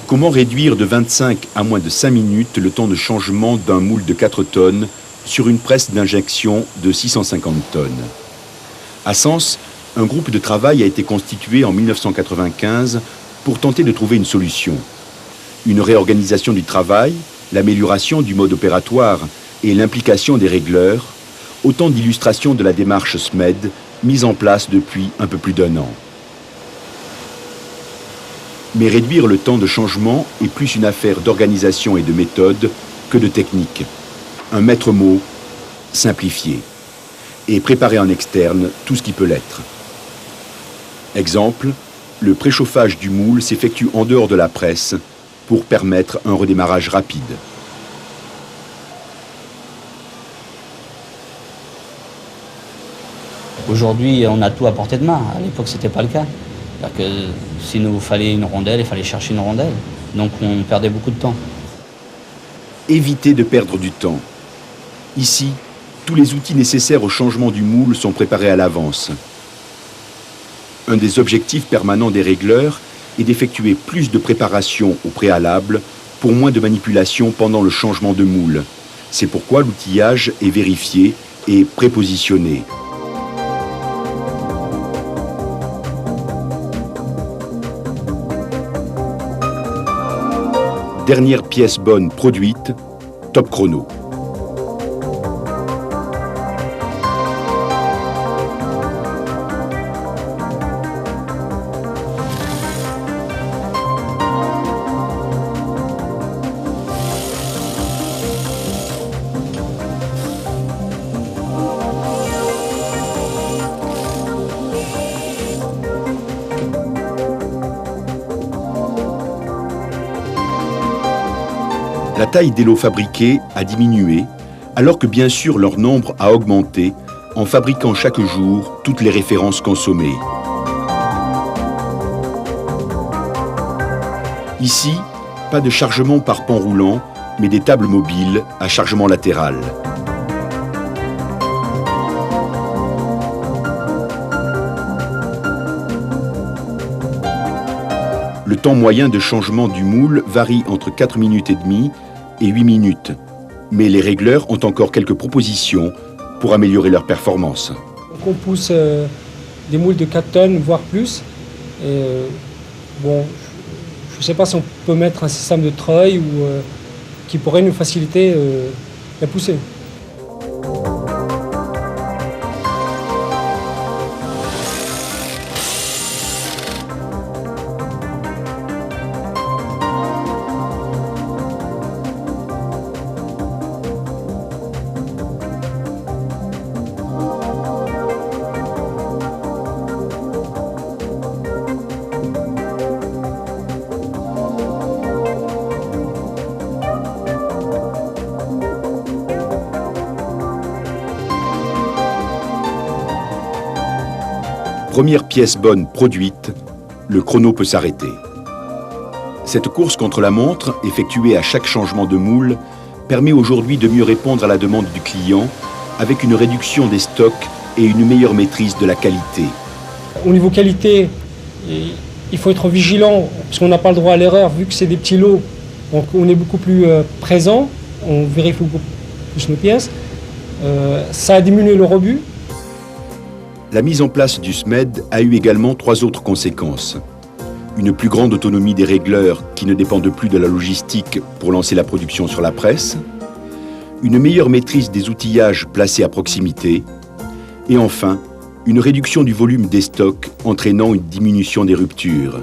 Comment réduire de 25 à moins de 5 minutes le temps de changement d'un moule de 4 tonnes sur une presse d'injection de 650 tonnes? À Sens, un groupe de travail a été constitué en 1995 pour tenter de trouver une solution. Une réorganisation du travail, l'amélioration du mode opératoire et l'implication des régleurs, autant d'illustrations de la démarche SMED mise en place depuis un peu plus d'1 an. Mais réduire le temps de changement est plus une affaire d'organisation et de méthode que de technique. Un maître mot, simplifier. Et préparer en externe tout ce qui peut l'être. Exemple, le préchauffage du moule s'effectue en dehors de la presse pour permettre un redémarrage rapide. Aujourd'hui, on a tout à portée de main. À l'époque, ce n'était pas le cas. C'est-à-dire que s'il nous fallait une rondelle, il fallait chercher une rondelle. Donc on perdait beaucoup de temps. Éviter de perdre du temps. Ici, tous les outils nécessaires au changement du moule sont préparés à l'avance. Un des objectifs permanents des régleurs est d'effectuer plus de préparation au préalable pour moins de manipulation pendant le changement de moule. C'est pourquoi l'outillage est vérifié et prépositionné. Dernière pièce bonne produite, top chrono. La taille des lots fabriqués a diminué, alors que bien sûr leur nombre a augmenté en fabriquant chaque jour toutes les références consommées. Ici, pas de chargement par pont roulant, mais des tables mobiles à chargement latéral. Le temps moyen de changement du moule varie entre 4 minutes et demie et 8 minutes. Mais les régleurs ont encore quelques propositions pour améliorer leur performance. On pousse des moules de 4 tonnes, voire plus. Et, bon, je ne sais pas si on peut mettre un système de treuil qui pourrait nous faciliter la poussée. Première pièce bonne produite, le chrono peut s'arrêter. Cette course contre la montre, effectuée à chaque changement de moule, permet aujourd'hui de mieux répondre à la demande du client avec une réduction des stocks et une meilleure maîtrise de la qualité. Au niveau qualité, il faut être vigilant parce qu'on n'a pas le droit à l'erreur vu que c'est des petits lots. Donc on est beaucoup plus présent, on vérifie beaucoup plus nos pièces. Ça a diminué le rebut. La mise en place du SMED a eu également 3 autres conséquences. Une plus grande autonomie des régleurs qui ne dépendent plus de la logistique pour lancer la production sur la presse, une meilleure maîtrise des outillages placés à proximité, et enfin, une réduction du volume des stocks entraînant une diminution des ruptures.